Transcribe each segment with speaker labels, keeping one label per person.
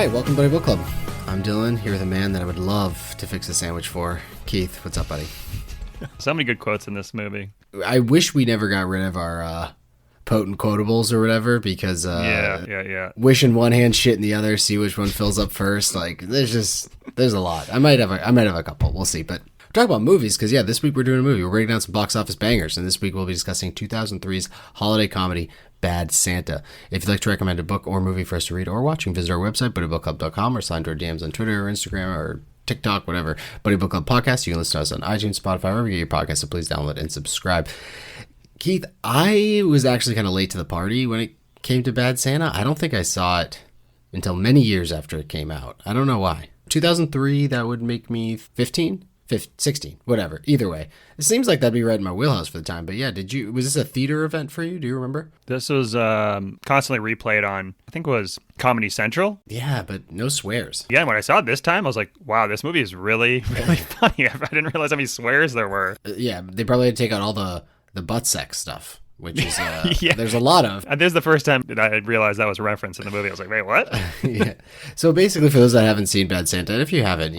Speaker 1: right, welcome to my book club. I'm Dylan, here with a man that I would love to fix a sandwich for. Keith, what's up, buddy?
Speaker 2: So many good quotes in this movie.
Speaker 1: I wish we never got rid of our potent quotables or whatever, because
Speaker 2: yeah.
Speaker 1: wish in one hand, shit in the other, see which one fills up first. Like, there's a lot. I might have a couple. We'll see. But talk about movies, because this week we're doing a movie. We're breaking down some box office bangers, and this week we'll be discussing 2003's holiday comedy Bad Santa. If you'd like to recommend a book or movie for us to read or watch, you can visit our website, buddybookclub.com, or slide into our DMs on Twitter or Instagram or TikTok, whatever. Buddy Book Club Podcast. You can listen to us on iTunes, Spotify, wherever you get your podcasts, so please download and subscribe. Keith, I was actually kind of late to the party when it came to Bad Santa. I don't think I saw it until many years after it came out. I don't know why. 2003, that would make me 15? 16, whatever. Either way, it seems like that'd be right in my wheelhouse for the time. But yeah, was this a theater event for you? Do you remember?
Speaker 2: This was constantly replayed on, I think it was Comedy Central.
Speaker 1: Yeah, but no swears.
Speaker 2: Yeah, when I saw it this time, I was like, wow, this movie is really, really funny. I didn't realize how many swears there were.
Speaker 1: Yeah, they probably had to take out all the butt sex stuff, which is, there's a lot of.
Speaker 2: And this is the first time that I realized that was a reference in the movie. I was like, wait, what?
Speaker 1: Yeah. So basically, for those that haven't seen Bad Santa, and if you haven't,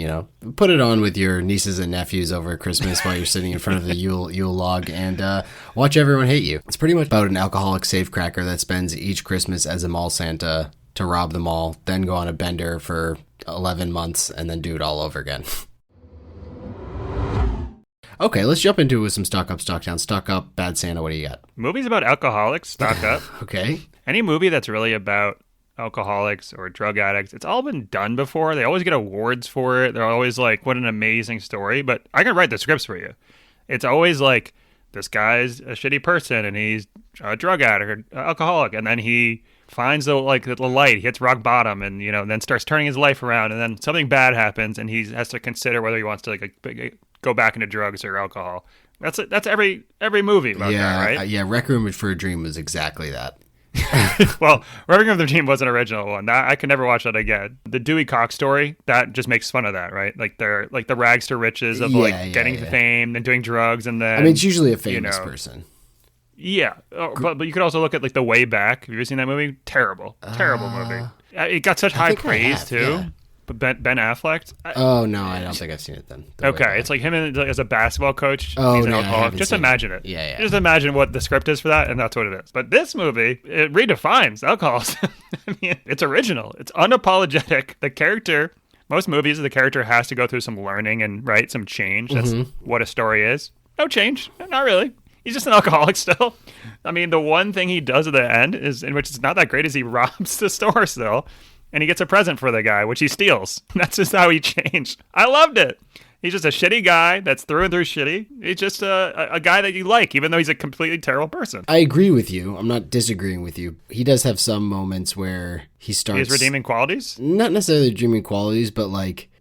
Speaker 1: put it on with your nieces and nephews over Christmas while you're sitting in front of the Yule log and watch everyone hate you. It's pretty much about an alcoholic safecracker that spends each Christmas as a mall Santa to rob them all, then go on a bender for 11 months, and then do it all over again. Okay, let's jump into it with some stock up, stock down. Stock up, Bad Santa, what do you got?
Speaker 2: Movies about alcoholics, stock up.
Speaker 1: Okay.
Speaker 2: Any movie that's really about alcoholics or drug addicts, it's all been done before. They always get awards for it. They're always like, what an amazing story. But I can write the scripts for you. It's always like, this guy's a shitty person and he's a drug addict or alcoholic. And then he finds the light, he hits rock bottom and, then starts turning his life around. And then something bad happens and he has to consider whether he wants to go back into drugs or alcohol. That's every movie about that, right?
Speaker 1: Yeah, Requiem for a Dream was exactly that.
Speaker 2: Well, Requiem for a Dream was an original one. I could never watch that again. The Dewey Cox story, that just makes fun of that, right? Like they're like the rags to riches of getting to fame and doing drugs and then...
Speaker 1: I mean, it's usually a famous person.
Speaker 2: Yeah, but you could also look at The Way Back. Have you ever seen that movie? Terrible movie. It got such high praise too. Yeah. But Ben Affleck?
Speaker 1: Oh, no, I don't think I've seen it then.
Speaker 2: Okay, it's like him as a basketball coach. He's an alcoholic. Just imagine it.
Speaker 1: Yeah.
Speaker 2: Just imagine what the script is for that, and that's what it is. But this movie, it redefines alcoholism. I mean, it's original. It's unapologetic. The character, most movies, the character has to go through some learning and, some change. That's what a story is. No change. Not really. He's just an alcoholic still. I mean, the one thing he does at the end, in which it's not that great, is he robs the store still. And he gets a present for the guy, which he steals. That's just how he changed. I loved it. He's just a shitty guy that's through and through shitty. He's just a guy that you like, even though he's a completely terrible person.
Speaker 1: I agree with you. I'm not disagreeing with you. He does have some moments where he starts...
Speaker 2: His redeeming qualities?
Speaker 1: Not necessarily redeeming qualities, but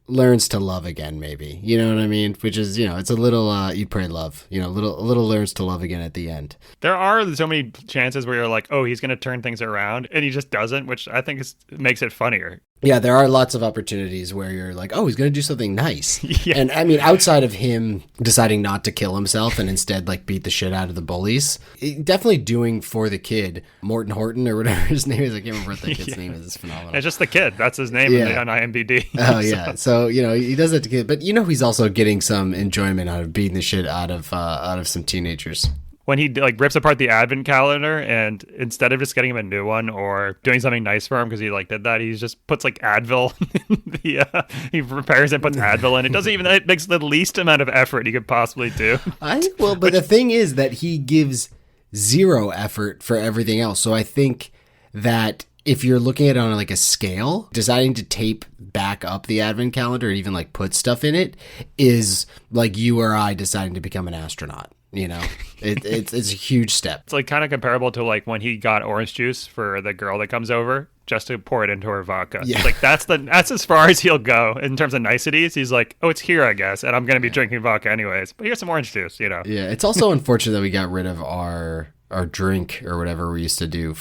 Speaker 1: learns to love again, maybe. You know what I mean? Which is, it's a little Eat, Pray, Love. A little learns to love again at the end.
Speaker 2: There are so many chances where you're like, oh, he's going to turn things around, and he just doesn't, which I think makes it funnier.
Speaker 1: Yeah, there are lots of opportunities where you're like, oh, he's going to do something nice.
Speaker 2: Yeah.
Speaker 1: And I mean, outside of him deciding not to kill himself and instead beat the shit out of the bullies, definitely doing for the kid, Morton Horton or whatever his name is. I can't remember what the kid's name is. It's phenomenal.
Speaker 2: It's just the kid. That's his name on IMDb.
Speaker 1: Oh, yeah. So, he does that to kid. But, he's also getting some enjoyment out of beating the shit out of some teenagers.
Speaker 2: When he rips apart the advent calendar and instead of just getting him a new one or doing something nice for him because he did that, he just puts Advil in he repairs and puts Advil in. It makes the least amount of effort he could possibly do.
Speaker 1: But the thing is that he gives zero effort for everything else. So I think that if you're looking at it on a scale, deciding to tape back up the advent calendar and even put stuff in it is like you or I deciding to become an astronaut. It's a huge step.
Speaker 2: It's kind of comparable to when he got orange juice for the girl that comes over just to pour it into her vodka.
Speaker 1: Yeah.
Speaker 2: It's that's as far as he'll go in terms of niceties. He's like, oh, it's here, I guess, and I'm going to be drinking vodka anyways. But here's some orange juice, Yeah,
Speaker 1: it's also unfortunate that we got rid of our drink or whatever we used to do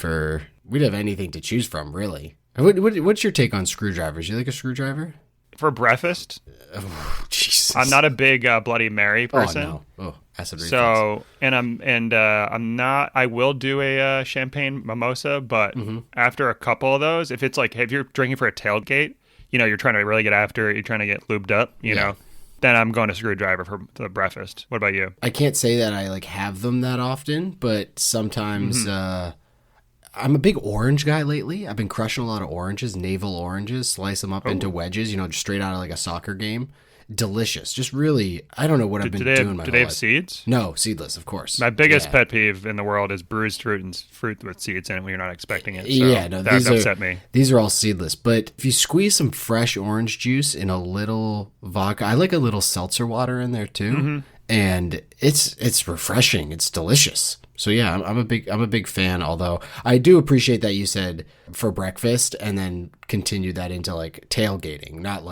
Speaker 1: we'd have anything to choose from, really. What's your take on screwdrivers? You like a screwdriver?
Speaker 2: For breakfast,
Speaker 1: Oh, Jesus.
Speaker 2: I'm not a big Bloody Mary person.
Speaker 1: Oh, no. Oh, acid reflux.
Speaker 2: So, I'm not. I will do a champagne mimosa, but after a couple of those, if you're drinking for a tailgate, you're trying to really get after it, you're trying to get lubed up, you know, then I'm going to Screwdriver for the breakfast. What about you?
Speaker 1: I can't say that I have them that often, but sometimes I'm a big orange guy lately. I've been crushing a lot of oranges, navel oranges, slice them up into wedges, just straight out of a soccer game. Delicious. Just really, I don't know what I've been doing my whole life.
Speaker 2: Do they have seeds?
Speaker 1: No, seedless, of course.
Speaker 2: My biggest pet peeve in the world is bruised fruit and fruit with seeds in it when you're not expecting it. So
Speaker 1: no,
Speaker 2: that upset me.
Speaker 1: These are all seedless. But if you squeeze some fresh orange juice in a little vodka, I like a little seltzer water in there too. And it's refreshing. It's delicious. So yeah, I'm a big fan. Although I do appreciate that you said for breakfast and then continue that into tailgating, not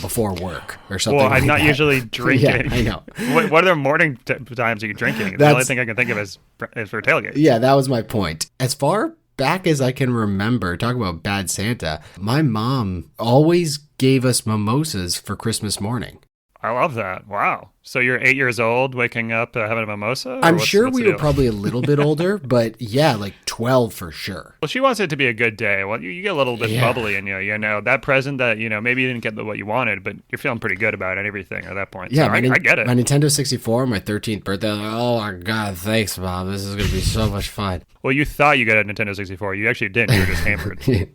Speaker 1: before work or something.
Speaker 2: Well, I'm not usually drinking.
Speaker 1: Yeah, I know.
Speaker 2: What other morning times are you drinking? The only thing I can think of is for tailgate.
Speaker 1: Yeah, that was my point. As far back as I can remember, talk about bad Santa, my mom always gave us mimosas for Christmas morning.
Speaker 2: I love that. Wow. So you're 8 years old, waking up having a mimosa?
Speaker 1: I'm sure we were probably a little bit older, but yeah, 12 for sure.
Speaker 2: Well, she wants it to be a good day. Well, you get a little bit bubbly in you. That present that, maybe you didn't get what you wanted, but you're feeling pretty good about everything at that point.
Speaker 1: Yeah,
Speaker 2: so I get it.
Speaker 1: My Nintendo 64 on my 13th birthday, I was like, oh my God, thanks, Mom. This is going to be so much fun.
Speaker 2: Well, you thought you got a Nintendo 64. You actually didn't. You were just hammered.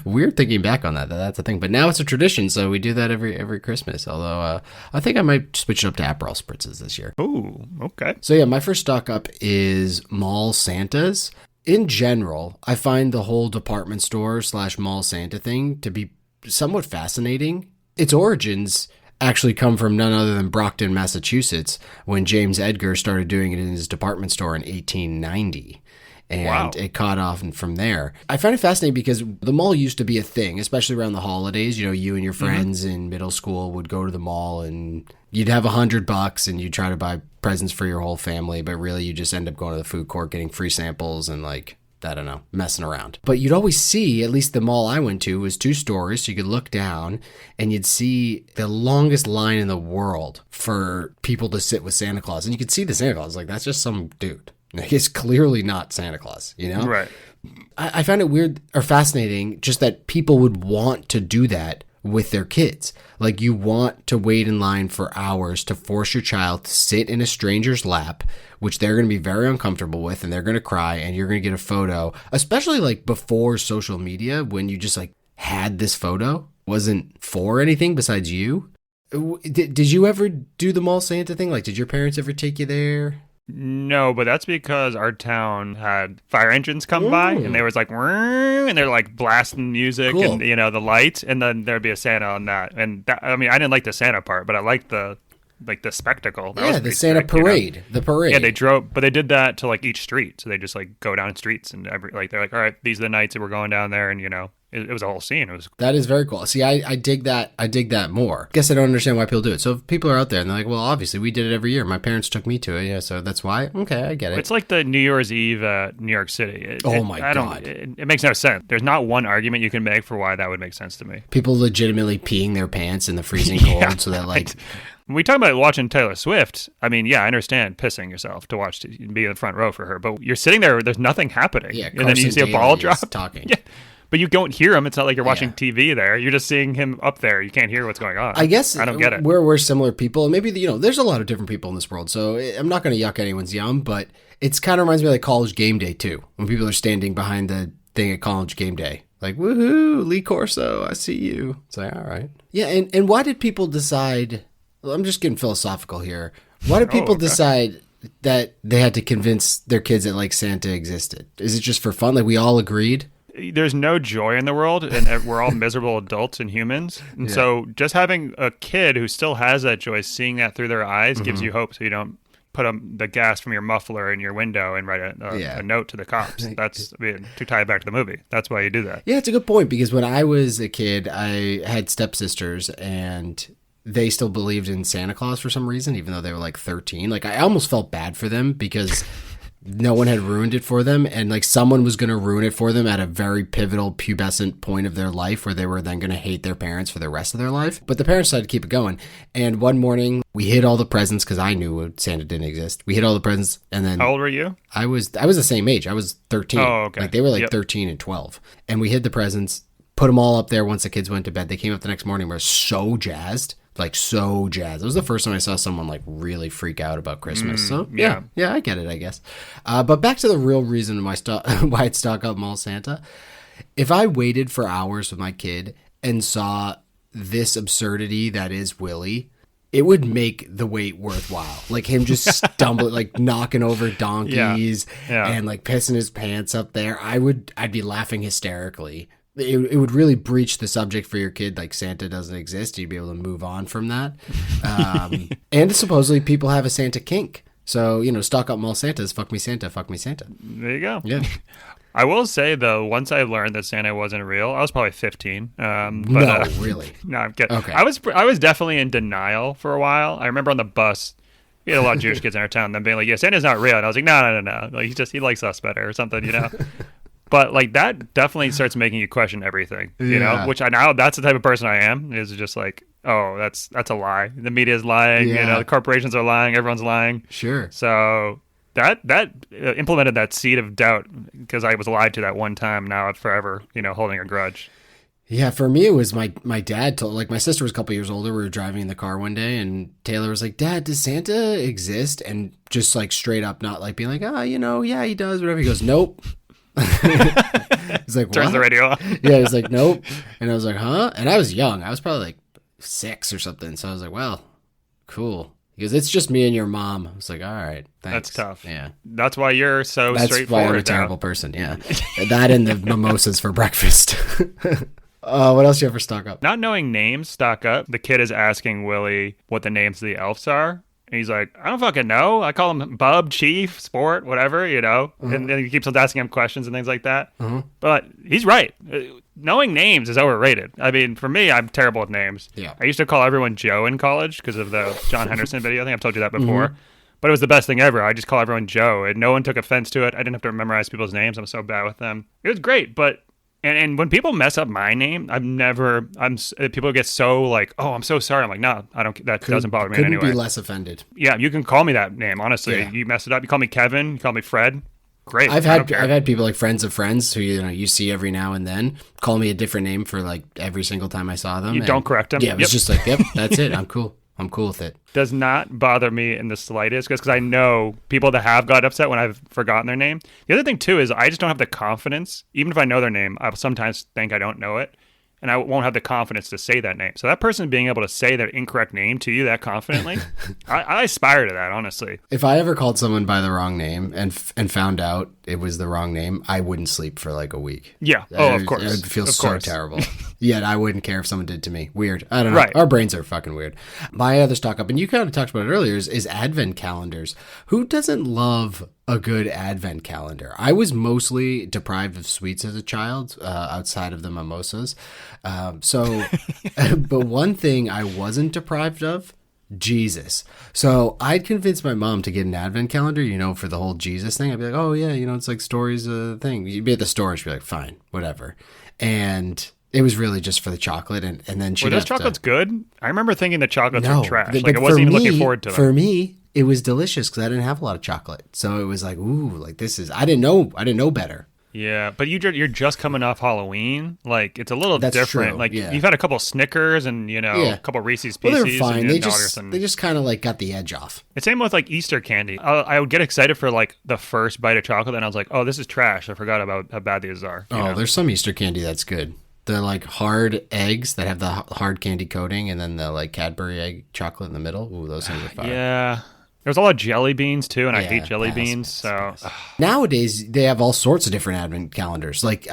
Speaker 1: Weird thinking back on that. That's the thing. But now it's a tradition, so we do that every Christmas. Although I think I might switch it up to Aperol spritzes this year.
Speaker 2: Ooh, okay.
Speaker 1: So yeah, my first stock up is mall Santas. In general, I find the whole department store / mall Santa thing to be somewhat fascinating. Its origins actually come from none other than Brockton, Massachusetts, when James Edgar started doing it in his department store in 1890. And it caught off from there. I find it fascinating because the mall used to be a thing, especially around the holidays. You and your friends in middle school would go to the mall and you'd have $100 and you'd try to buy presents for your whole family, but really you just end up going to the food court, getting free samples and I don't know, messing around. But you'd always see, at least the mall I went to was 2 stories, so you could look down and you'd see the longest line in the world for people to sit with Santa Claus. And you could see the Santa Claus, that's just some dude. He's clearly not Santa Claus,
Speaker 2: Right.
Speaker 1: I find it weird or fascinating just that people would want to do that with their kids. You want to wait in line for hours to force your child to sit in a stranger's lap, which they're going to be very uncomfortable with, and they're going to cry, and you're going to get a photo, especially before social media, when you just had this photo, wasn't for anything besides you. Did you ever do the mall Santa thing? Did your parents ever take you there?
Speaker 2: No, but that's because our town had fire engines come by, and they was and they're blasting music and the lights, and then there'd be a Santa on that. And I didn't like the Santa part, but I liked the spectacle. That
Speaker 1: the Santa parade, the parade.
Speaker 2: Yeah, they did that to each street, so they just go down streets and they're all right, these are the nights that we're going down there, and it was a whole scene.
Speaker 1: That is very cool. See, I dig that. I dig that more. Guess I don't understand why people do it. So if people are out there and they're well, obviously we did it every year. My parents took me to it. Yeah, so that's why. Okay, I get it.
Speaker 2: It's like the New Year's Eve at New York City.
Speaker 1: God.
Speaker 2: It makes no sense. There's not one argument you can make for why that would make sense to me.
Speaker 1: People legitimately peeing their pants in the freezing cold so that
Speaker 2: When we talk about watching Taylor Swift, I understand pissing yourself to watch, be in the front row for her, but you're sitting there, there's nothing happening.
Speaker 1: Yeah,
Speaker 2: and then you see a ball drop.
Speaker 1: Talking.
Speaker 2: Yeah. But you don't hear him. It's not like you're watching TV there. You're just seeing him up there. You can't hear what's going on.
Speaker 1: I guess
Speaker 2: I don't get it.
Speaker 1: We're similar people. Maybe, there's a lot of different people in this world, so I'm not going to yuck anyone's yum, but it's kind of reminds me of college game day, too, when people are standing behind the thing at college game day. Woohoo, Lee Corso, I see you. It's all right. Yeah, and why did people decide... I'm just getting philosophical here. Why did people decide that they had to convince their kids that Santa existed? Is it just for fun? We all agreed?
Speaker 2: There's no joy in the world, and we're all miserable adults and humans. And so just having a kid who still has that joy, seeing that through their eyes, gives you hope, so you don't put the gas from your muffler in your window and write a note to the cops. That's to tie it back to the movie. That's why you do that.
Speaker 1: Yeah, it's a good point, because when I was a kid, I had stepsisters, and they still believed in Santa Claus for some reason, even though they were 13. I almost felt bad for them because no one had ruined it for them, and like someone was going to ruin it for them at a very pivotal pubescent point of their life where they were then going to hate their parents for the rest of their life. But the parents decided to keep it going. And one morning we hid all the presents because I knew Santa didn't exist. We hid all the presents, and then
Speaker 2: How old were you?
Speaker 1: I was the same age. I was 13.
Speaker 2: Oh, okay.
Speaker 1: Like they were like 13 and 12, and we hid the presents, put them all up there. Once the kids went to bed, they came up the next morning. We were so jazzed. Like so jazzed. It was the first time I saw someone like really freak out about Christmas. So yeah, I get it, I guess. But back to the real reason why I'd stock up Mall Santa. If I waited for hours with my kid and saw this absurdity that is Willie, it would make the wait worthwhile. Like him just stumbling, like knocking over donkeys and like pissing his pants up there. I'd be laughing hysterically. It would really breach the subject for your kid, like Santa doesn't exist. You'd be able to move on from that. And supposedly people have a Santa kink. So, stock up Mall Santas, fuck me Santa, fuck me Santa.
Speaker 2: There you go.
Speaker 1: Yeah.
Speaker 2: I will say, though, once I learned that Santa wasn't real, I was probably 15.
Speaker 1: No, really?
Speaker 2: No, I'm kidding.
Speaker 1: Okay.
Speaker 2: I was definitely in denial for a while. I remember on the bus, we had a lot of Jewish kids in our town, them being like, yeah, Santa's not real. And I was like, no. Like, he likes us better or something, But like that definitely starts making you question everything, which now that's the type of person I am, is just like, oh, that's a lie. The media's lying, the corporations are lying, everyone's lying.
Speaker 1: Sure.
Speaker 2: So that implemented that seed of doubt because I was lied to that one time. Now it's forever, holding a grudge.
Speaker 1: Yeah, for me, it was my dad told, like my sister was a couple years older. We were driving in the car one day and Taylor was like, Dad, does Santa exist? And just like straight up, not like being like, yeah, he does, whatever. He goes, nope. He's like,
Speaker 2: turns the radio off.
Speaker 1: Yeah, he's like, nope. And I was like, huh? And I was young. I was probably like 6 or something. So I was like, well, cool. He goes, it's just me and your mom. I was like, all right, thanks.
Speaker 2: That's tough.
Speaker 1: Yeah.
Speaker 2: That's why you're so straightforward.
Speaker 1: That's why I'm a terrible person, yeah. That and the mimosas for breakfast. What else do you have for stock up?
Speaker 2: Not knowing names, stock up. The kid is asking Willie what the names of the elves are. And he's like, I don't fucking know. I call him Bub, Chief, Sport, whatever, And then he keeps on asking him questions and things like that. But he's right. Knowing names is overrated. I mean, for me, I'm terrible with names.
Speaker 1: Yeah.
Speaker 2: I used to call everyone Joe in college because of the John Henderson video. I think I've told you that before. But it was the best thing ever. I just call everyone Joe, and no one took offense to it. I didn't have to memorize people's names. I'm so bad with them. It was great, but... And when people mess up my name, people get so like, oh, I'm so sorry. I'm like, no, I don't. That doesn't bother me in any way.
Speaker 1: Couldn't be less offended.
Speaker 2: Yeah, you can call me that name. Honestly, you mess it up. You call me Kevin. You call me Fred. Great.
Speaker 1: I've had people like friends of friends who you see every now and then call me a different name for like every single time I saw them.
Speaker 2: You don't correct them.
Speaker 1: Yeah, it was just like, yep, that's it. I'm cool. I'm cool with it.
Speaker 2: Does not bother me in the slightest because I know people that have got upset when I've forgotten their name. The other thing, too, is I just don't have the confidence. Even if I know their name, I'll sometimes think I don't know it. And I won't have the confidence to say that name. So that person being able to say their incorrect name to you that confidently, I aspire to that, honestly.
Speaker 1: If I ever called someone by the wrong name and found out it was the wrong name, I wouldn't sleep for like a week.
Speaker 2: Yeah. Oh, of course.
Speaker 1: It would feel so terrible. Yet I wouldn't care if someone did to me. Weird. I don't know.
Speaker 2: Right.
Speaker 1: Our brains are fucking weird. My other stock up, and you kind of talked about it earlier, is advent calendars. Who doesn't love a good advent calendar? I was mostly deprived of sweets as a child, outside of the mimosas. But one thing I wasn't deprived of, Jesus. So I'd convinced my mom to get an advent calendar, for the whole Jesus thing. I'd be like, oh yeah, it's like stories thing. You'd be at the store and she'd be like, fine, whatever. And it was really just for the chocolate, and then she.
Speaker 2: Were those chocolates good? I remember thinking the chocolates were trash. Like I wasn't even looking forward to them.
Speaker 1: For me, it was delicious because I didn't have a lot of chocolate, so it was like, ooh, like this is. I didn't know better.
Speaker 2: Yeah, but you're just coming off Halloween. Like it's a little different.
Speaker 1: True,
Speaker 2: like
Speaker 1: yeah.
Speaker 2: You've had a couple Snickers and a couple Reese's Pieces.
Speaker 1: Well, they're fine.
Speaker 2: And
Speaker 1: They just kind of like got the edge off.
Speaker 2: It's same with like Easter candy. I would get excited for like the first bite of chocolate, and I was like, oh, this is trash. I forgot about how bad these are.
Speaker 1: There's some Easter candy that's good. The like hard eggs that have the hard candy coating, and then the like Cadbury egg chocolate in the middle. Ooh, those things are fire.
Speaker 2: Yeah. There's a lot of jelly beans too, and I hate jelly beans.
Speaker 1: Nowadays they have all sorts of different advent calendars. Like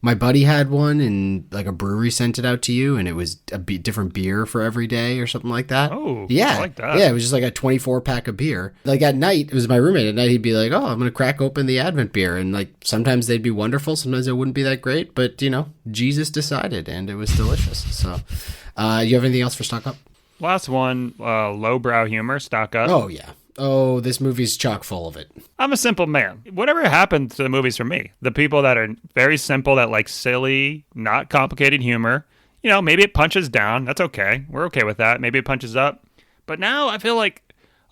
Speaker 1: my buddy had one, and like a brewery sent it out to you, and it was a different beer for every day or something like that.
Speaker 2: Oh,
Speaker 1: yeah,
Speaker 2: I like that.
Speaker 1: Yeah, it was just like a 24-pack of beer. Like at night, it was my roommate. At night, he'd be like, "Oh, I'm gonna crack open the Advent beer," and like sometimes they'd be wonderful, sometimes they wouldn't be that great. But Jesus decided, and it was delicious. So, you have anything else for stock up?
Speaker 2: Last one, lowbrow humor, stock up.
Speaker 1: Oh yeah. oh, this movie's chock full of it.
Speaker 2: I'm a simple man. Whatever happened to the movies for me? The people that are very simple, that like silly, not complicated humor. You know, maybe it punches down. That's okay. We're okay with that. Maybe it punches up. But now I feel like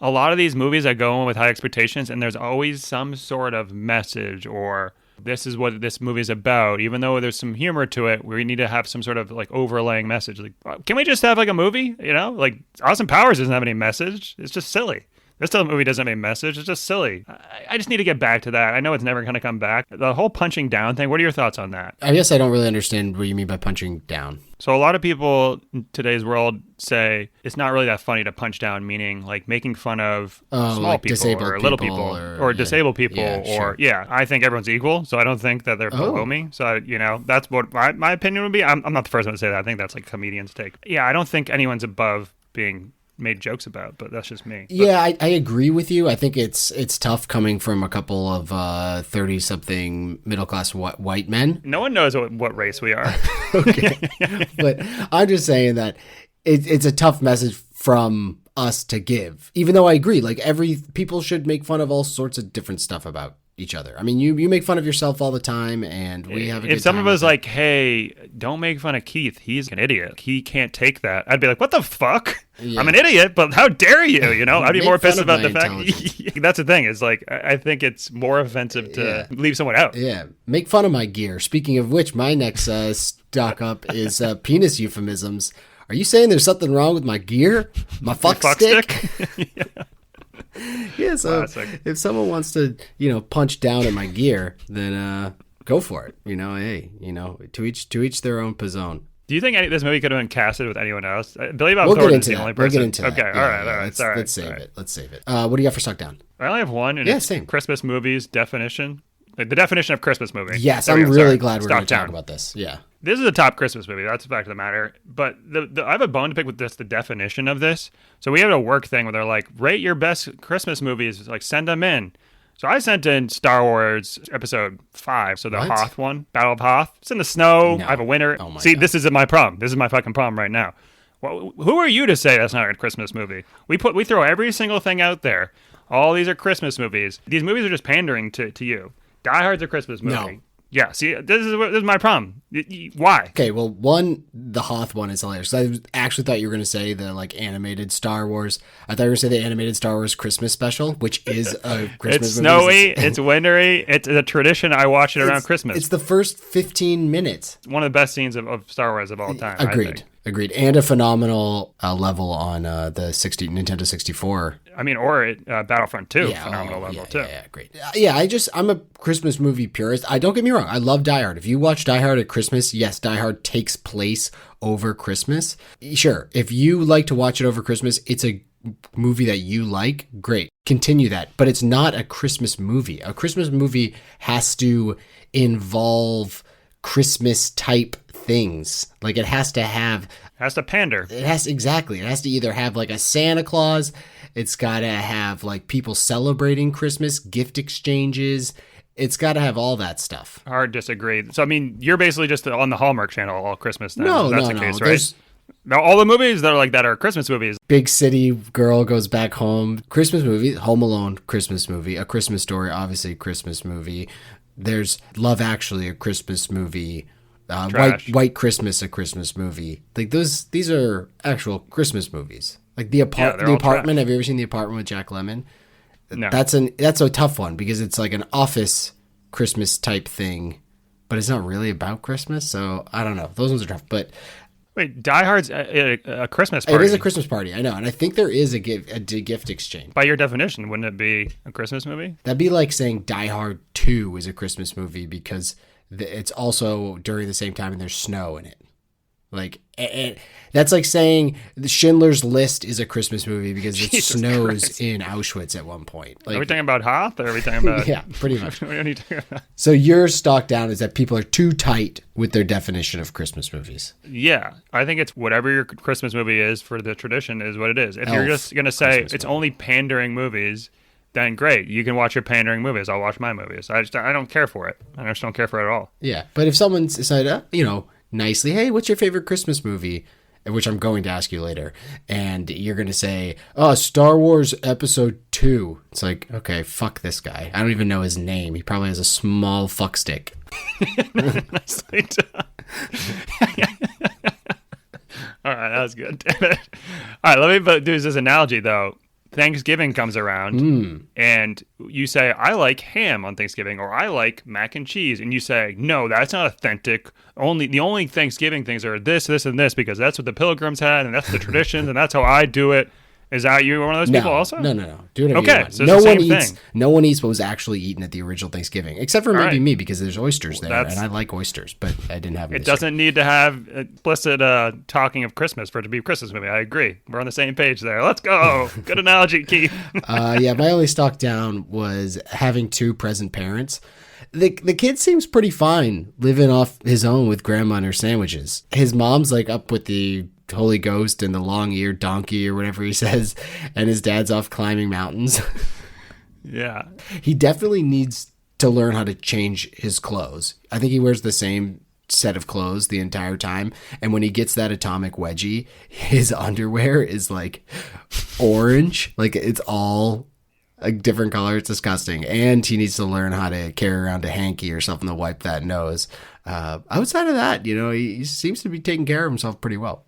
Speaker 2: a lot of these movies that go in with high expectations, and there's always some sort of message, or this is what this movie is about. Even though there's some humor to it, we need to have some sort of like overlaying message. Like, can we just have like a movie? You know, like Austin Powers doesn't have any message. It's just silly. This movie doesn't have a message. It's just silly. I just need to get back to that. I know it's never going to come back. The whole punching down thing, what are your thoughts on that?
Speaker 1: I guess I don't really understand what you mean by punching down.
Speaker 2: So a lot of people in today's world say it's not really that funny to punch down, meaning like making fun of small
Speaker 1: like
Speaker 2: people or little people or disabled people I think everyone's equal, so I don't think that they're below me. So, you know, that's what my opinion would be. I'm not the first one to say that. I think that's like comedians' take. Yeah, I don't think anyone's above being made jokes about, but that's just me.
Speaker 1: Yeah, I agree with you. I think it's tough coming from a couple of 30-something middle-class white men.
Speaker 2: No one knows what race we are.
Speaker 1: Okay. But I'm just saying that it's a tough message from us to give. Even though I agree, like people should make fun of all sorts of different stuff about each other. I mean, you make fun of yourself all the time, and we have a good time.
Speaker 2: If someone was like, hey, don't make fun of Keith, he's an idiot, he can't take that, I'd be like, what the fuck? Yeah. I'm an idiot, but how dare you? You know, I'd be more pissed about the fact. That's the thing, is like, I think it's more offensive to leave someone out.
Speaker 1: Yeah, make fun of my gear. Speaking of which, my next stock up is penis euphemisms. Are you saying there's something wrong with my gear? My fuck stick?
Speaker 2: Yeah.
Speaker 1: Yeah, so if someone wants to, you know, punch down at my gear, then go for it. You know, hey, you know, to each their own pizzone.
Speaker 2: Do you think this movie could have been casted with anyone else? Billy Bob Thornton's the only person.
Speaker 1: We'll get into that.
Speaker 2: Okay, all right.
Speaker 1: Let's save it. Let's save it. What do you got for stock down?
Speaker 2: I only have one, and it's
Speaker 1: same.
Speaker 2: Christmas movies definition. Like the definition of Christmas movie.
Speaker 1: Yes, I'm really glad we're going to talk about this. Yeah.
Speaker 2: This is a top Christmas movie. That's the fact of the matter. But I have a bone to pick with just the definition of this. So we have a work thing where they're like, rate your best Christmas movies. Like, send them in. So I sent in Star Wars Episode 5. So the Hoth one, Battle of Hoth. It's in the snow. No. I have a winner. Oh God. This is my problem. This is my fucking problem right now. Well, who are you to say that's not a Christmas movie? We throw every single thing out there. All these are Christmas movies. These movies are just pandering to you. Die Hard's a Christmas movie. No. Yeah, see, this is my problem. Why?
Speaker 1: Okay, well, the Hoth one is hilarious. I actually thought you were going to say the like animated Star Wars. I thought you were going to say the animated Star Wars Christmas special, which is a Christmas movie.
Speaker 2: It's snowy, it's wintry, it's a tradition. I watch it around Christmas.
Speaker 1: It's the first 15 minutes.
Speaker 2: One of the best scenes of Star Wars of all time.
Speaker 1: Agreed. And a phenomenal level on the Nintendo 64.
Speaker 2: I mean, or Battlefront 2, phenomenal level too.
Speaker 1: Yeah, great. I'm a Christmas movie purist. Don't get me wrong, I love Die Hard. If you watch Die Hard at Christmas, yes, Die Hard takes place over Christmas. Sure, if you like to watch it over Christmas, it's a movie that you like, great. Continue that. But it's not a Christmas movie. A Christmas movie has to involve Christmas type things. Like it has to pander. It has to either have like a Santa Claus, it's got to have like people celebrating Christmas, gift exchanges. It's got to have all that stuff.
Speaker 2: Hard disagree. So I mean, you're basically just on the Hallmark Channel all Christmas then.
Speaker 1: No,
Speaker 2: that's the case, right? Now, all the movies that are Christmas movies.
Speaker 1: Big City Girl Goes Back Home, Christmas movie. Home Alone, Christmas movie. A Christmas Story, obviously Christmas movie. There's Love Actually, a Christmas movie. White Christmas, a Christmas movie. Like these are actual Christmas movies. Like the apartment. Trash. Have you ever seen The Apartment with Jack Lemmon?
Speaker 2: No.
Speaker 1: That's a tough one because it's like an Office Christmas type thing, but it's not really about Christmas. So I don't know. Those ones are tough. But
Speaker 2: wait, Die Hard's a Christmas party.
Speaker 1: It is a Christmas party. I know, and I think there is a gift exchange.
Speaker 2: By your definition, wouldn't it be a Christmas movie?
Speaker 1: That'd be like saying Die Hard 2 is a Christmas movie because it's also during the same time and there's snow in it. Like, and that's like saying the Schindler's List is a Christmas movie because it snows in Auschwitz at one point. Like,
Speaker 2: are we talking about Hoth or are we talking about...
Speaker 1: Yeah, pretty much. So your stock down is that people are too tight with their definition of Christmas movies.
Speaker 2: Yeah, I think it's whatever your Christmas movie is for the tradition is what it is. If you're just going to say Christmas it's movie. Only pandering movies, then great. You can watch your pandering movies. I'll watch my movies. I don't care for it. I just don't care for it at all.
Speaker 1: Yeah, but if someone said, nicely, hey, what's your favorite Christmas movie? Which I'm going to ask you later. And you're going to say, Star Wars Episode 2. It's like, okay, fuck this guy. I don't even know his name. He probably has a small fuck stick.
Speaker 2: Nicely done. All right, that was good. Damn it. All right, let me do this analogy, though. Thanksgiving comes around, and you say, I like ham on Thanksgiving, or I like mac and cheese. And you say, no, that's not authentic. The only Thanksgiving things are this, this, and this, because that's what the Pilgrims had, and that's the traditions, and that's how I do it. Is that you one of those people also?
Speaker 1: No. Do whatever you want.
Speaker 2: So no one eats.
Speaker 1: No one eats what was actually eaten at the original Thanksgiving, except for maybe me, because there's oysters there, and I like oysters, but I didn't have them.
Speaker 2: It doesn't need to have explicit talking of Christmas for it to be a Christmas movie. I agree. We're on the same page there. Let's go. Good analogy, Keith.
Speaker 1: Yeah, my only stock down was having 2 present parents. The kid seems pretty fine living off his own with grandma and her sandwiches. His mom's like up with the Holy Ghost and the long-eared donkey or whatever he says, and his dad's off climbing mountains.
Speaker 2: Yeah.
Speaker 1: He definitely needs to learn how to change his clothes. I think he wears the same set of clothes the entire time, and when he gets that atomic wedgie, his underwear is like orange. Like it's all a different color. It's disgusting. And he needs to learn how to carry around a hanky or something to wipe that nose. Outside of that, he seems to be taking care of himself pretty well.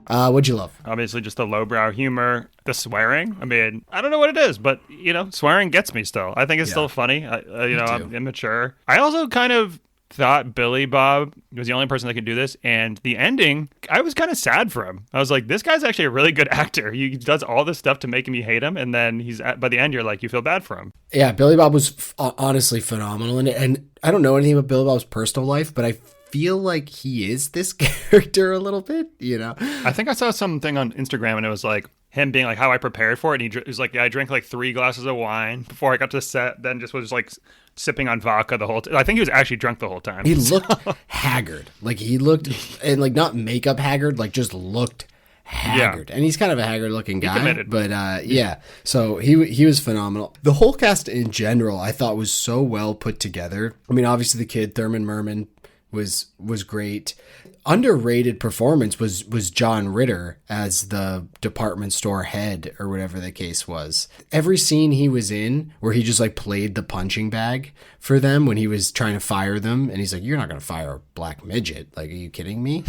Speaker 1: What'd you love?
Speaker 2: Obviously, just the lowbrow humor, the swearing. I mean, I don't know what it is, but swearing gets me still. I think it's still funny. I'm immature. I also kind of thought Billy Bob was the only person that could do this, and the ending, I was kind of sad for him. I was like, this guy's actually a really good actor. He does all this stuff to make me hate him, and then by the end, you're like, you feel bad for him.
Speaker 1: Yeah, Billy Bob was honestly phenomenal in it, and I don't know anything about Billy Bob's personal life, but I feel like he is this character a little bit,
Speaker 2: I think I saw something on Instagram, and it was like him being like how I prepared for it. And he was like, yeah, I drank like 3 glasses of wine before I got to the set, then just was like sipping on vodka the whole time. I think he was actually drunk the whole time.
Speaker 1: He looked haggard. Like he looked, and like not makeup haggard, like just looked haggard. Yeah. And he's kind of a haggard looking guy. He committed. But yeah, so he was phenomenal. The whole cast in general, I thought was so well put together. I mean, obviously the kid, Thurman Merman, was great. Underrated performance was John Ritter as the department store head or whatever the case was. Every scene he was in where he just like played the punching bag for them when he was trying to fire them, and he's like, you're not going to fire a black midget. Like, are you kidding me?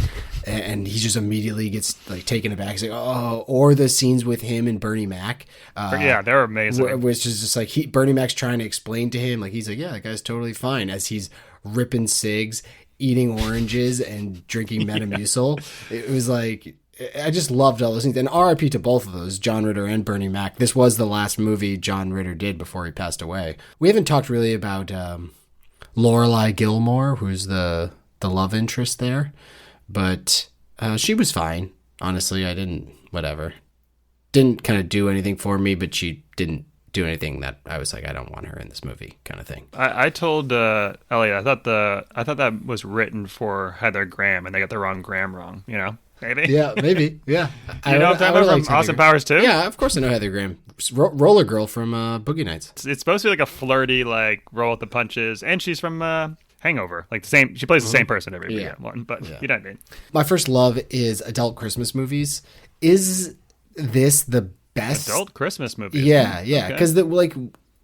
Speaker 1: And he just immediately gets like taken aback. He's like, oh, or the scenes with him and Bernie Mac.
Speaker 2: Yeah, they're amazing.
Speaker 1: Which is just like Bernie Mac's trying to explain to him, like, he's like, yeah, that guy's totally fine, as he's ripping cigs, eating oranges, and drinking Metamucil. It was like, I just loved all those things. And RIP to both of those, John Ritter and Bernie Mac. This was the last movie John Ritter did before he passed away. We haven't talked really about Lorelai Gilmore, who's the love interest there. But she was fine. Honestly, didn't kind of do anything for me, but she didn't do anything that I was like, I don't want her in this movie, kind of thing.
Speaker 2: I told Elliot, I thought that was written for Heather Graham, and they got the wrong Graham wrong. Maybe.
Speaker 1: Yeah, maybe. Yeah.
Speaker 2: You know Heather from Austin Powers too?
Speaker 1: Yeah, of course I know Heather Graham. Roller Girl from Boogie Nights.
Speaker 2: It's supposed to be like a flirty, like roll with the punches, and she's from Hangover. Like the same. She plays the same person every one, but you know what I mean.
Speaker 1: My first love is adult Christmas movies. Is this the best
Speaker 2: adult Christmas movie?
Speaker 1: Yeah, because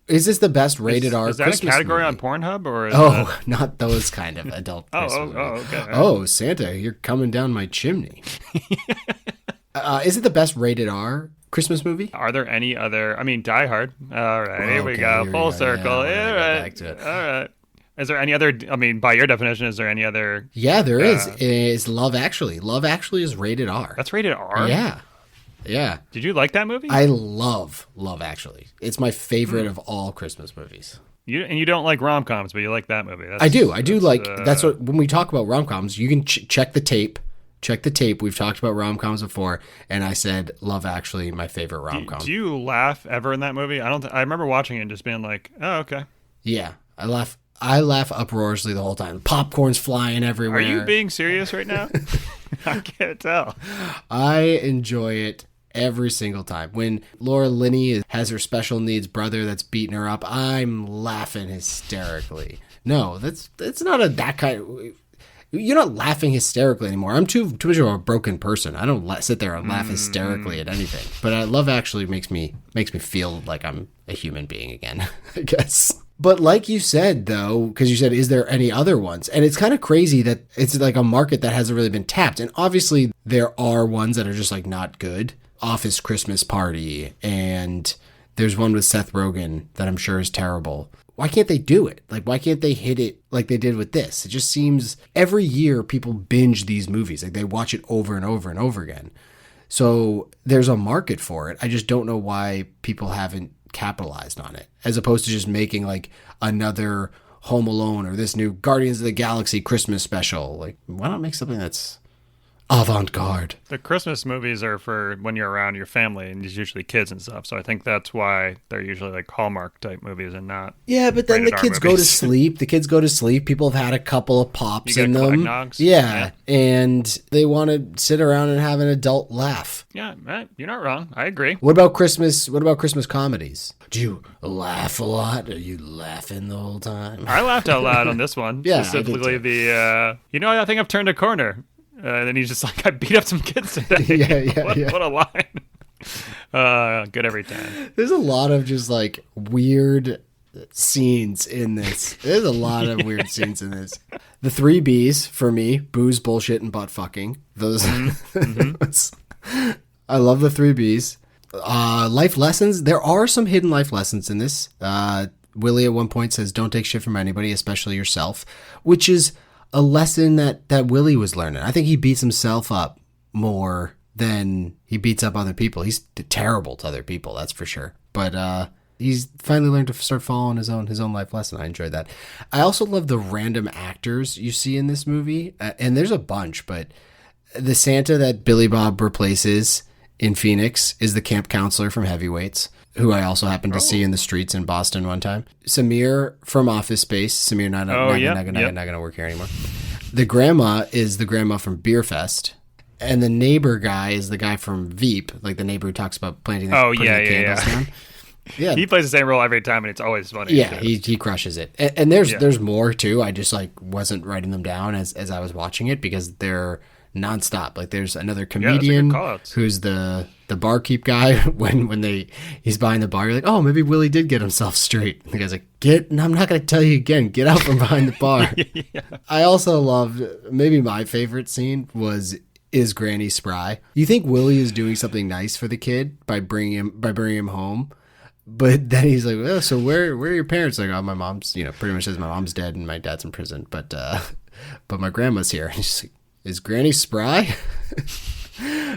Speaker 1: is this the best rated R?
Speaker 2: Is that
Speaker 1: Christmas
Speaker 2: a category
Speaker 1: movie?
Speaker 2: on Pornhub or?
Speaker 1: Not those kind of adult Christmas movies.
Speaker 2: Okay.
Speaker 1: Oh, Santa, you're coming down my chimney. Is it the best rated R Christmas movie?
Speaker 2: Are there any other? I mean, Die Hard. All right, here we go. Full circle.
Speaker 1: Yeah,
Speaker 2: all right. Back to it. All right. Is there any other? I mean, by your definition, is there any other?
Speaker 1: Yeah, there is. It's Love Actually. Love Actually is rated R.
Speaker 2: That's rated R?
Speaker 1: Yeah. Yeah.
Speaker 2: Did you like that movie?
Speaker 1: I love Love Actually. It's my favorite of all Christmas movies.
Speaker 2: You don't like rom-coms, but you like that movie.
Speaker 1: I do. That's what, when we talk about rom-coms, you can check the tape. Check the tape. We've talked about rom-coms before, and I said Love Actually, my favorite rom-com.
Speaker 2: Do you laugh ever in that movie? I remember watching it and just being like, oh, okay.
Speaker 1: Yeah. I laugh uproariously the whole time. Popcorn's flying everywhere.
Speaker 2: Are you being serious right now? I can't tell.
Speaker 1: I enjoy it every single time. When Laura Linney has her special needs brother that's beating her up, I'm laughing hysterically. No, it's not that kind of... you're not laughing hysterically anymore. I'm too much of a broken person. I don't sit there and laugh hysterically at anything. But love actually makes me feel like I'm a human being again, I guess. But like you said, though, because you said, is there any other ones? And it's kind of crazy that it's like a market that hasn't really been tapped. And obviously there are ones that are just like not good. Office Christmas Party, and there's one with Seth Rogen that I'm sure is terrible. Why can't they do it? Like, why can't they hit it like they did with this? It just seems every year people binge these movies. Like, they watch it over and over and over again. So there's a market for it. I just don't know why people haven't capitalized on it, as opposed to just making like another Home Alone or this new Guardians of the Galaxy Christmas special. Like, why not make something that's avant-garde?
Speaker 2: The Christmas movies are for when you're around your family, and it's usually kids and stuff. So I think that's why they're usually like Hallmark type movies and not.
Speaker 1: Yeah, but then the kids go to sleep. The kids go to sleep. People have had a couple of pops in them. Yeah, and they want to sit around and have an adult laugh.
Speaker 2: Yeah, you're not wrong. I agree.
Speaker 1: What about Christmas? What about Christmas comedies? Do you laugh a lot? Are you laughing the whole time?
Speaker 2: I laughed out loud on this one.
Speaker 1: Yeah,
Speaker 2: specifically I think I've turned a corner. And then he's just like, I beat up some kids today. What a line. Good every time.
Speaker 1: There's a lot of just like weird scenes in this. There's a lot of weird scenes in this. The 3 B's for me: booze, bullshit, and butt fucking. Those. I love the 3 B's. Life lessons. There are some hidden life lessons in this. Willie at one point says, "Don't take shit from anybody, especially yourself," which is a lesson that Willie was learning. I think he beats himself up more than he beats up other people. He's terrible to other people, that's for sure. But he's finally learned to start following his own life lesson. I enjoyed that. I also love the random actors you see in this movie, and there's a bunch. But the Santa that Billy Bob replaces in Phoenix is the camp counselor from Heavyweights, who I also happened to see in the streets in Boston one time. Samir from Office Space. Samir, not going to work here anymore. The grandma is the grandma from Beer Fest. And the neighbor guy is the guy from Veep, like the neighbor who talks about planting the candles down. Yeah.
Speaker 2: He plays the same role every time, and it's always funny.
Speaker 1: Yeah, he crushes it. And there's more, too. I just like wasn't writing them down as I was watching it because they're nonstop. Like there's another comedian who's the barkeep guy when he's behind the bar. You're like, oh, maybe Willie did get himself straight. And the guy's like, I'm not going to tell you again. Get out from behind the bar. Yeah. I also loved, maybe my favorite scene is Granny spry. You think Willie is doing something nice for the kid by bringing him home. But then he's like, oh, so where are your parents? Like, oh, my mom's, pretty much says my mom's dead and my dad's in prison. But my grandma's here. And he's like, is Granny spry?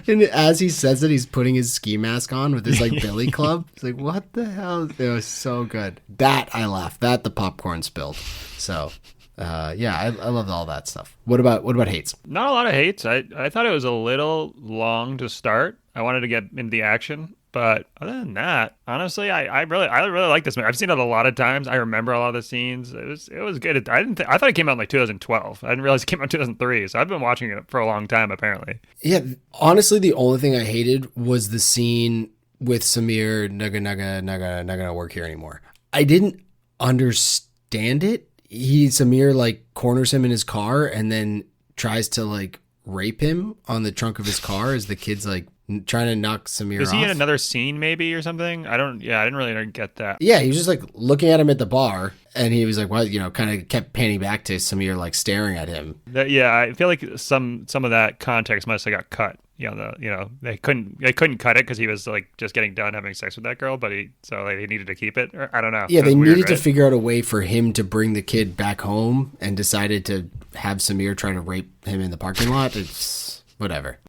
Speaker 1: And as he says it, he's putting his ski mask on with his like billy club. It's like, what the hell? It was so good. That I laughed. That the popcorn spilled. So I love all that stuff. What about hates?
Speaker 2: Not a lot of hates. I thought it was a little long to start. I wanted to get into the action. But other than that, honestly, I really like this movie. I've seen it a lot of times. I remember a lot of the scenes. It was good. I thought it came out in like 2012. I didn't realize it came out in 2003. So I've been watching it for a long time, apparently.
Speaker 1: Yeah, honestly, the only thing I hated was the scene with Samir not gonna work here anymore. I didn't understand it. Samir like corners him in his car and then tries to like rape him on the trunk of his car as the kid's like trying to knock Samir off.
Speaker 2: Is he in another scene maybe or something? I didn't really get that.
Speaker 1: Yeah, he was just like looking at him at the bar and he was like, well, kind of kept panning back to Samir like staring at him.
Speaker 2: I feel like some of that context must have got cut. They couldn't cut it because he was like just getting done having sex with that girl, but he needed to keep it. Or, I don't know.
Speaker 1: Yeah, they needed to figure out a way for him to bring the kid back home and decided to have Samir try to rape him in the parking lot. It's whatever.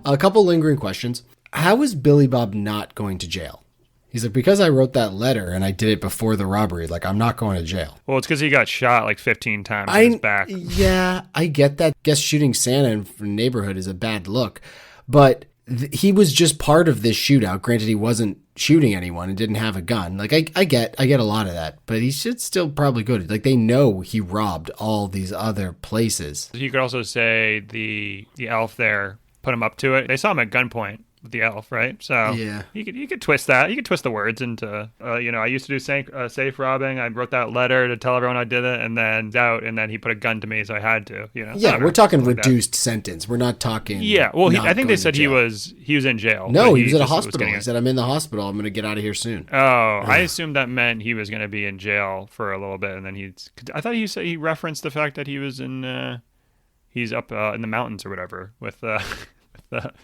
Speaker 1: A couple lingering questions. How is Billy Bob not going to jail? He's like, because I wrote that letter and I did it before the robbery, like, I'm not going to jail.
Speaker 2: Well, it's because he got shot like 15 times in his back.
Speaker 1: Yeah, I get that. Guess shooting Santa in the neighborhood is a bad look. But he was just part of this shootout. Granted, he wasn't shooting anyone and didn't have a gun. Like, I get a lot of that. But he should still probably go to, like, they know he robbed all these other places.
Speaker 2: You could also say the elf there put him up to it. They saw him at gunpoint with the elf, right? So
Speaker 1: Yeah.
Speaker 2: you could twist that. You could twist the words into, I used to do safe robbing. I wrote that letter to tell everyone I did it, and then he put a gun to me, so I had to.
Speaker 1: Yeah, we're talking reduced sentence. We're not talking.
Speaker 2: Yeah, well, I think they said he was in jail.
Speaker 1: No, he was at a hospital. He said, "I'm in the hospital. I'm going to get out of here soon."
Speaker 2: Oh, I assumed that meant he was going to be in jail for a little bit, and then I thought he referenced the fact that he was he's up in the mountains or whatever with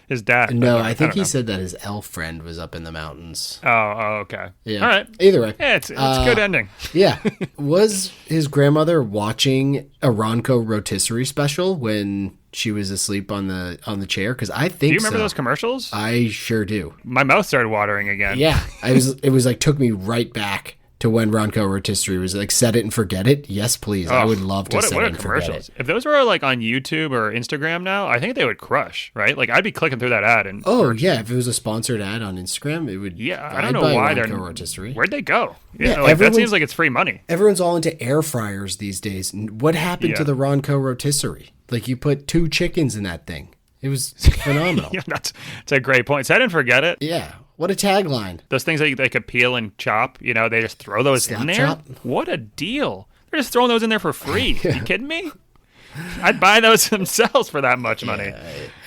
Speaker 2: his dad.
Speaker 1: No, I think he said that his elf friend was up in the mountains.
Speaker 2: Oh, okay.
Speaker 1: Yeah.
Speaker 2: All right.
Speaker 1: Either way.
Speaker 2: Yeah, it's a good ending.
Speaker 1: Yeah. Was his grandmother watching a Ronco rotisserie special when she was asleep on the chair? Because I think
Speaker 2: Do you remember those commercials?
Speaker 1: I sure do.
Speaker 2: My mouth started watering again.
Speaker 1: Yeah. It was like took me right back to when Ronco rotisserie was like set it and forget it. Yes, please. I would love to set it and forget it.
Speaker 2: If those were like on YouTube or Instagram now, I think they would crush, right? Like I'd be clicking through that ad and
Speaker 1: yeah, if it was a sponsored ad on Instagram, it would.
Speaker 2: Yeah, I don't know why they're
Speaker 1: rotisserie.
Speaker 2: Where'd they go? Yeah, that seems like it's free money.
Speaker 1: Everyone's all into air fryers these days. What happened to the Ronco rotisserie? Like you put 2 chickens in that thing. It was phenomenal.
Speaker 2: Yeah, that's a great point. Set and forget it.
Speaker 1: Yeah. What a tagline.
Speaker 2: Those things that they could peel and chop, they just throw those in there.
Speaker 1: Chop.
Speaker 2: What a deal. They're just throwing those in there for free. Yeah. You kidding me? I'd buy those themselves for that much money.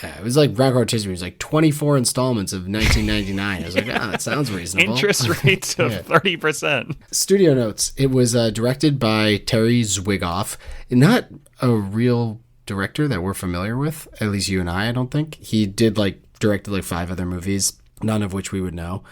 Speaker 1: Yeah, it was like Ronco rotisserie. It was like 24 installments of $19.99. I was like, that sounds reasonable.
Speaker 2: Interest rates of 30%.
Speaker 1: Studio notes. It was directed by Terry Zwigoff. Not a real director that we're familiar with, at least you and I don't think. He did directed 5 other movies, none of which we would know.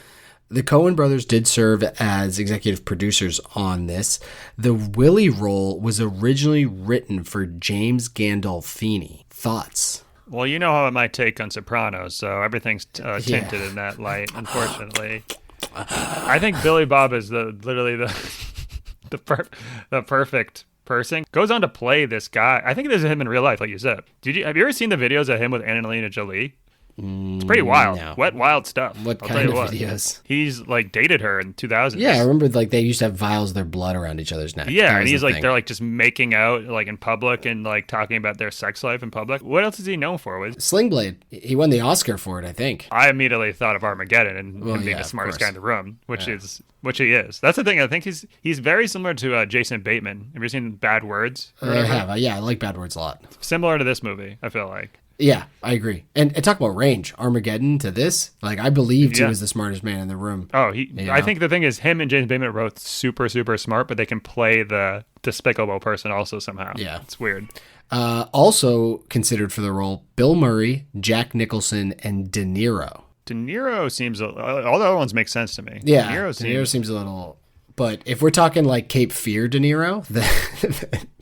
Speaker 1: The Coen brothers did serve as executive producers on this. The Willie role was originally written for James Gandolfini. Thoughts?
Speaker 2: Well, you know how I might take on Sopranos, so everything's tinted in that light, unfortunately. I think Billy Bob is literally the perfect person. Goes on to play this guy. I think this is him in real life, like you said. Have you ever seen the videos of him with Angelina Jolie? It's pretty wild.
Speaker 1: No.
Speaker 2: Wet, wild stuff.
Speaker 1: What kind of videos?
Speaker 2: He's dated her in 2000.
Speaker 1: Yeah, I remember they used to have vials of their blood around each other's neck.
Speaker 2: Yeah, and he's they're just making out in public and talking about their sex life in public. What else is he known for?
Speaker 1: Sling Blade. He won the Oscar for it, I think.
Speaker 2: I immediately thought of Armageddon and him being the smartest guy in the room, which he is. That's the thing. I think he's very similar to Jason Bateman. Have you seen Bad Words?
Speaker 1: I have. Yeah, I like Bad Words a lot.
Speaker 2: Similar to this movie, I feel like.
Speaker 1: Yeah, I agree. And talk about range. Armageddon to this. I believed he was the smartest man in the room.
Speaker 2: Oh, I think the thing is him and James Bateman are both super, super smart, but they can play the despicable person also somehow.
Speaker 1: Yeah.
Speaker 2: It's weird.
Speaker 1: Also considered for the role, Bill Murray, Jack Nicholson, and De Niro.
Speaker 2: De Niro seems... all the other ones make sense to me.
Speaker 1: Yeah, De Niro seems a little... But if we're talking Cape Fear De Niro,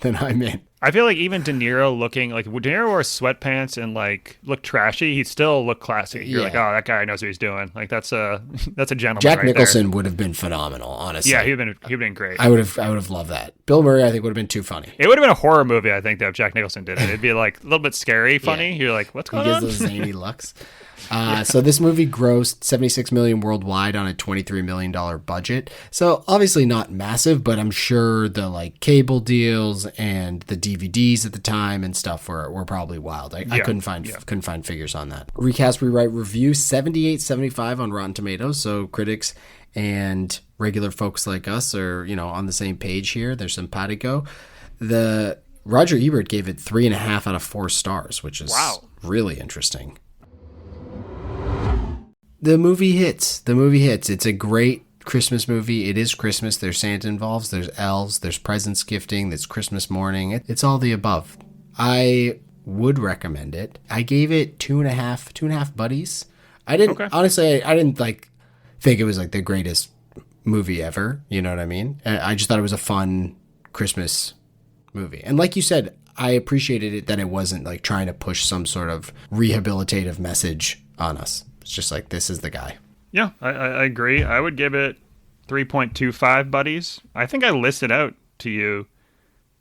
Speaker 1: then I'm in.
Speaker 2: I feel like even De Niro looking... De Niro wore sweatpants and look trashy, he'd still look classy. You're oh, that guy knows what he's doing. That's a gentleman.
Speaker 1: Jack Nicholson would have been phenomenal, honestly.
Speaker 2: Yeah, he'd been great.
Speaker 1: I would have loved that. Bill Murray, I think, would have been too funny.
Speaker 2: It would have been a horror movie, I think, though, if Jack Nicholson did it. It'd be a little bit scary, funny. Yeah. You're like, what's going on?
Speaker 1: He gives those zany looks. So this movie grossed $76 million worldwide on a $23 million budget. So obviously not massive, but I'm sure the cable deals and the DVDs at the time and stuff were probably wild. I couldn't find figures on that. Recast, rewrite, review 78.75 on Rotten Tomatoes. So critics and regular folks like us are on the same page here. There's simpatico. The Roger Ebert gave it 3.5 out of 4 stars, which is really interesting. The movie hits. It's a great Christmas movie. It is Christmas. There's Santa involved. There's elves. There's presents gifting. There's Christmas morning. It's all the above. I would recommend it. I gave it 2.5 buddies. I didn't honestly. I didn't think it was the greatest movie ever. You know what I mean? I just thought it was a fun Christmas movie. And like you said, I appreciated it that it wasn't trying to push some sort of rehabilitative message on us. It's just this is the guy.
Speaker 2: Yeah, I agree. I would give it 3.25 buddies. I think I listed out to you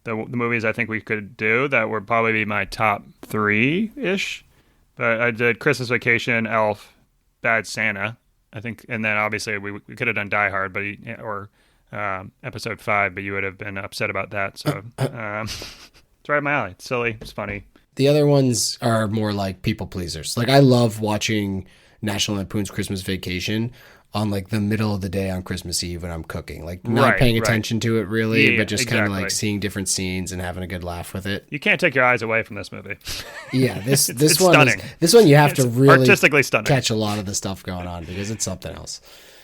Speaker 2: the movies I think we could do that would probably be my top 3-ish. But I did Christmas Vacation, Elf, Bad Santa, I think. And then obviously we could have done Die Hard, or Episode 5, but you would have been upset about that. So it's right up my alley. It's silly. It's funny.
Speaker 1: The other ones are more people pleasers. I love watching National Lampoon's Christmas Vacation on like the middle of the day on Christmas Eve when I'm cooking, like not paying attention to it really, but just kind of like seeing different scenes and having a good laugh with it.
Speaker 2: You can't take your eyes away from this movie.
Speaker 1: Yeah, this
Speaker 2: it's
Speaker 1: one
Speaker 2: stunning.
Speaker 1: This one you have to really
Speaker 2: artistically stunning.
Speaker 1: Catch a lot of the stuff going on because it's something else.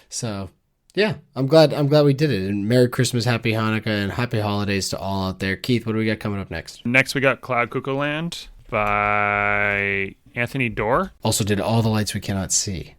Speaker 1: So yeah, I'm glad we did it. And Merry Christmas, Happy Hanukkah, and Happy Holidays to all out there. Keith, what do we got coming up next?
Speaker 2: Next we got Cloud Cuckoo Land by Anthony DOERR.
Speaker 1: Also did All the Lights We Cannot See.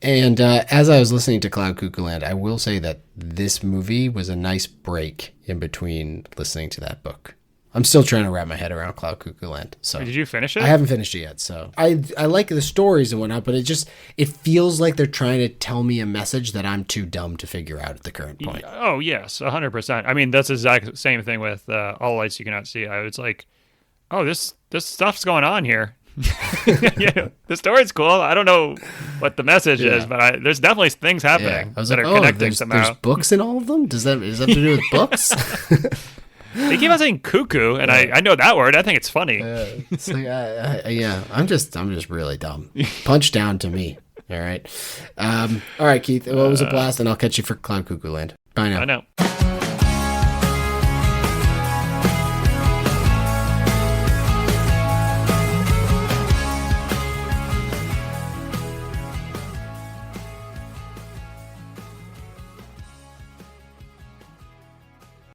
Speaker 1: And as I was listening to Cloud Cuckoo Land, I will say that this movie was a nice break in between listening to that book. I'm still trying to wrap my head around Cloud Cuckoo Land. So
Speaker 2: did you finish it?
Speaker 1: I haven't finished it yet. So I like the stories and whatnot, but it feels like they're trying to tell me a message that I'm too dumb to figure out at the current point.
Speaker 2: Oh, yes, 100%. I mean, that's the exact same thing with All the Lights You Cannot See. I was like, oh, this stuff's going on here. Yeah, the story's cool. I don't know what the message is, but there's definitely things happening that are connecting somehow.
Speaker 1: There's books in all of them? Does that have to do with books?
Speaker 2: They keep on saying cuckoo, and I know that word. I think it's funny.
Speaker 1: It's like, I'm just really dumb. Punch down to me. All right. All right, Keith. Well, it was a blast, and I'll catch you for Cloud Cuckoo Land. Bye now.
Speaker 2: Bye now.